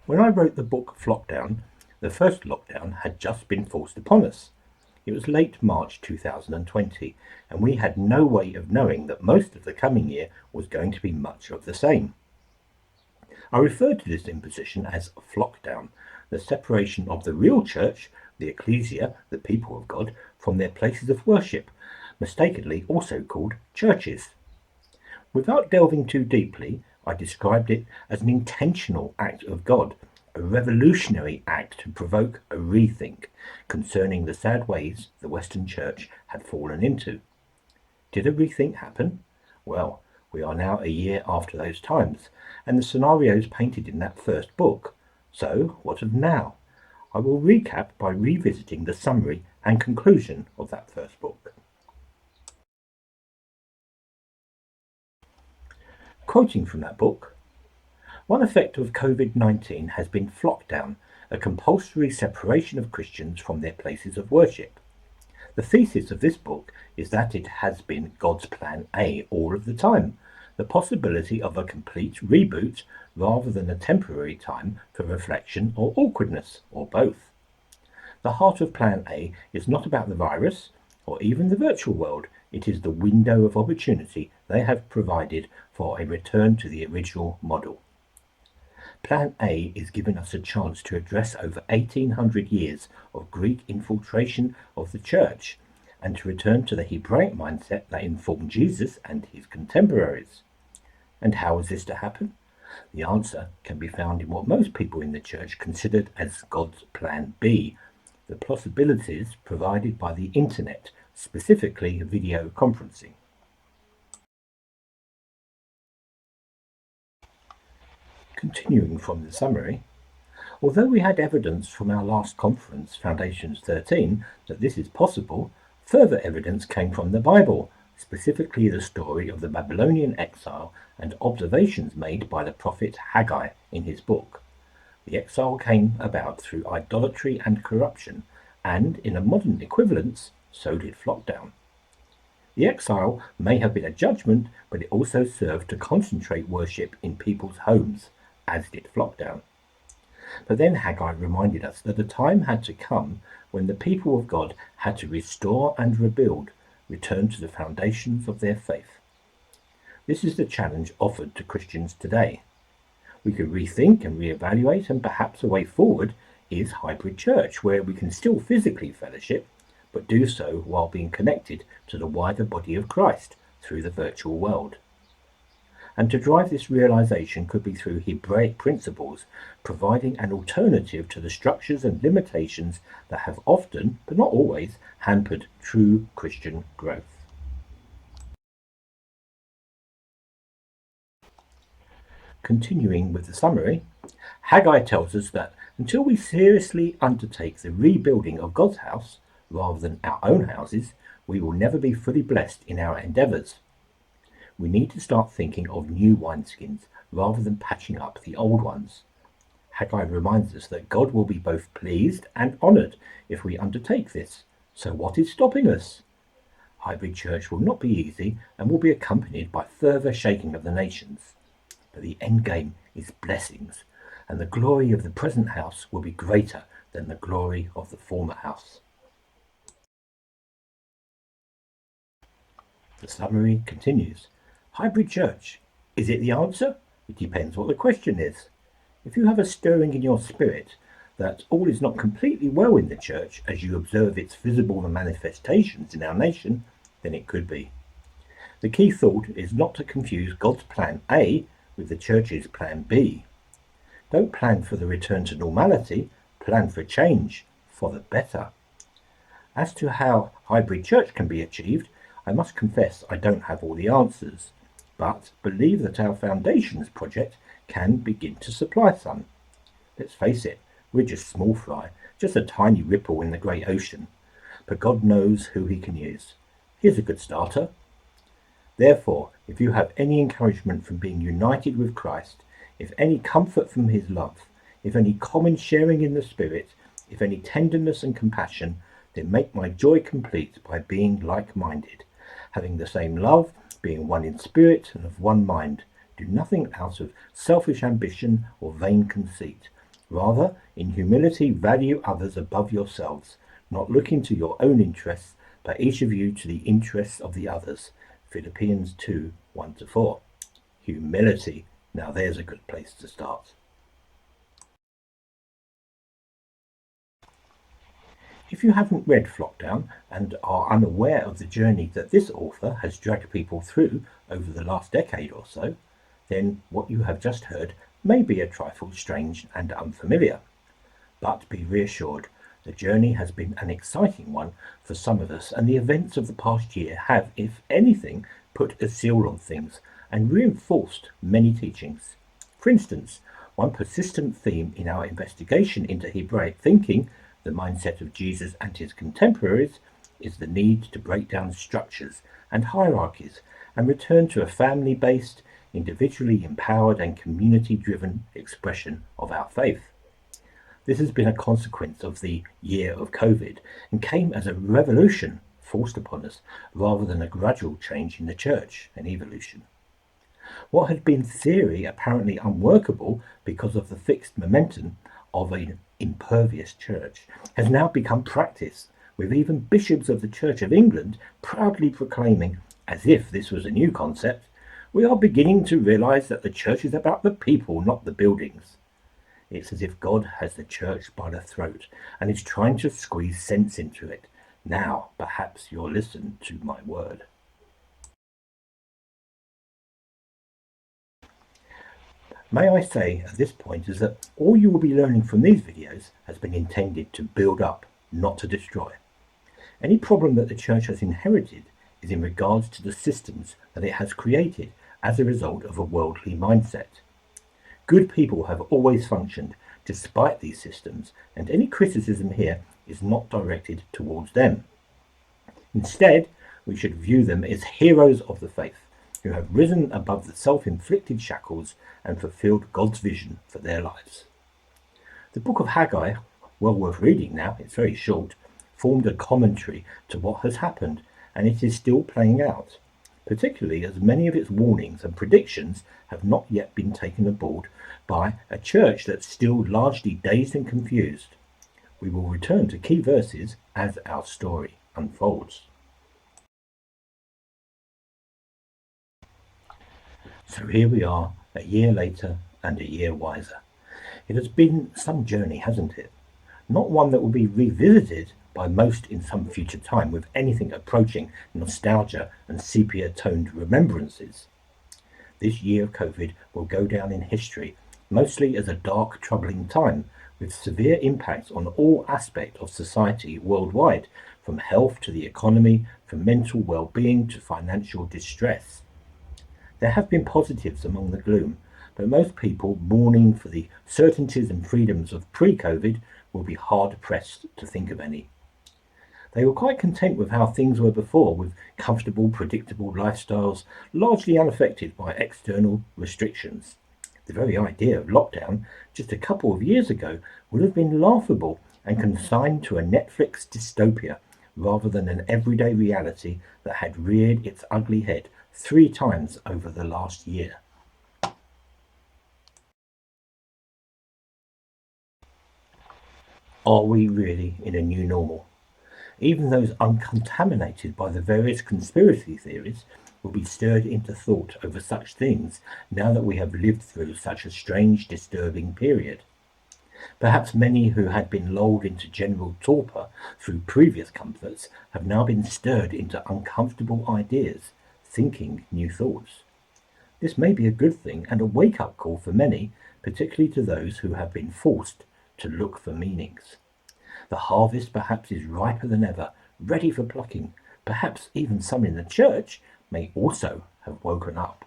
When I wrote the book Flockdown, the first lockdown had just been forced upon us. It was late March 2020, and we had no way of knowing that most of the coming year was going to be much of the same. I referred to this imposition as Flockdown, the separation of the real church, the Ekklesia, the people of God, from their places of worship, mistakenly also called churches. Without delving too deeply, I described it as an intentional act of God, a revolutionary act to provoke a rethink concerning the sad ways the Western Church had fallen into. Did a rethink happen? Well, we are now a year after those times, and the scenarios painted in that first book. So, what of now? I will recap by revisiting the summary and conclusion of that first book. Quoting from that book, one effect of COVID-19 has been Flockdown, a compulsory separation of Christians from their places of worship. The thesis of this book is that it has been God's plan A all of the time, the possibility of a complete reboot rather than a temporary time for reflection or awkwardness, or both. The heart of plan A is not about the virus or even the virtual world. It is the window of opportunity they have provided for a return to the original model. Plan A is giving us a chance to address over 1800 years of Greek infiltration of the church and to return to the Hebraic mindset that informed Jesus and his contemporaries. And how is this to happen? The answer can be found in what most people in the church considered as God's plan B, the possibilities provided by the internet, specifically video conferencing. Continuing from the summary, although we had evidence from our last conference, Foundations 13, that this is possible, further evidence came from the Bible, specifically the story of the Babylonian exile and observations made by the prophet Haggai in his book. The exile came about through idolatry and corruption, and in a modern equivalence, so did Flockdown. The exile may have been a judgment, but it also served to concentrate worship in people's homes, as did Flockdown. But then Haggai reminded us that a time had to come when the people of God had to restore and rebuild, return to the foundations of their faith. This is the challenge offered to Christians today. We could rethink and reevaluate, and perhaps a way forward is hybrid church, where we can still physically fellowship, but do so while being connected to the wider body of Christ through the virtual world. And to drive this realization could be through Hebraic principles, providing an alternative to the structures and limitations that have often, but not always, hampered true Christian growth. Continuing with the summary, Haggai tells us that until we seriously undertake the rebuilding of God's house, rather than our own houses, we will never be fully blessed in our endeavors. We need to start thinking of new wineskins rather than patching up the old ones. Haggai reminds us that God will be both pleased and honored if we undertake this. So what is stopping us? Hybrid church will not be easy and will be accompanied by further shaking of the nations. But the end game is blessings, and the glory of the present house will be greater than the glory of the former house. The summary continues. Hybrid church, is it the answer? It depends what the question is. If you have a stirring in your spirit that all is not completely well in the church as you observe its visible manifestations in our nation, then it could be. The key thought is not to confuse God's plan A with the church's plan B. Don't plan for the return to normality, plan for change, for the better. As to how hybrid church can be achieved, I must confess I don't have all the answers, but believe that our Foundations project can begin to supply some. Let's face it, we're just small fry, just a tiny ripple in the great ocean, but God knows who he can use. Here's a good starter. Therefore, if you have any encouragement from being united with Christ, if any comfort from his love, if any common sharing in the Spirit, if any tenderness and compassion, then make my joy complete by being like-minded, having the same love, being one in spirit and of one mind. Do nothing out of selfish ambition or vain conceit. Rather, in humility, value others above yourselves, not looking to your own interests, but each of you to the interests of the others. Philippians 2, 1-4. Humility. Now there's a good place to start. If you haven't read Flockdown and are unaware of the journey that this author has dragged people through over the last decade or so, then what you have just heard may be a trifle strange and unfamiliar. But be reassured, the journey has been an exciting one for some of us, and the events of the past year have, if anything, put a seal on things and reinforced many teachings. For instance, one persistent theme in our investigation into Hebraic thinking, the mindset of Jesus and his contemporaries, is the need to break down structures and hierarchies and return to a family-based, individually empowered and community-driven expression of our faith. This has been a consequence of the year of COVID and came as a revolution forced upon us rather than a gradual change in the church and evolution. What had been theory apparently unworkable because of the fixed momentum of an impervious church has now become practice, with even bishops of the Church of England proudly proclaiming, as if this was a new concept, "We are beginning to realise that the church is about the people, not the buildings." It's as if God has the church by the throat and is trying to squeeze sense into it. Now, perhaps you'll listen to my word. May I say at this point is that all you will be learning from these videos has been intended to build up, not to destroy. Any problem that the church has inherited is in regards to the systems that it has created as a result of a worldly mindset. Good people have always functioned despite these systems, and any criticism here is not directed towards them. Instead, we should view them as heroes of the faith, who have risen above the self-inflicted shackles and fulfilled God's vision for their lives. The book of Haggai, well worth reading now, it's very short, formed a commentary to what has happened, and it is still playing out, particularly as many of its warnings and predictions have not yet been taken aboard by a church that's still largely dazed and confused. We will return to key verses as our story unfolds. So here we are, a year later and a year wiser. It has been some journey, hasn't it? Not one that will be revisited by most in some future time with anything approaching nostalgia and sepia-toned remembrances. This year of COVID will go down in history mostly as a dark, troubling time, with severe impacts on all aspects of society worldwide, from health to the economy, from mental well-being to financial distress. There have been positives among the gloom, but most people mourning for the certainties and freedoms of pre-COVID will be hard-pressed to think of any. They were quite content with how things were before, with comfortable, predictable lifestyles, largely unaffected by external restrictions. The very idea of lockdown just a couple of years ago would have been laughable and consigned to a Netflix dystopia, rather than an everyday reality that had reared its ugly head 3 times over the last year. Are we really in a new normal? Even those uncontaminated by the various conspiracy theories will be stirred into thought over such things now that we have lived through such a strange, disturbing period. Perhaps many who had been lulled into general torpor through previous comforts have now been stirred into uncomfortable ideas, thinking new thoughts. This may be a good thing and a wake-up call for many, particularly to those who have been forced to look for meanings. The harvest perhaps is riper than ever, ready for plucking. Perhaps even some in the church may also have woken up.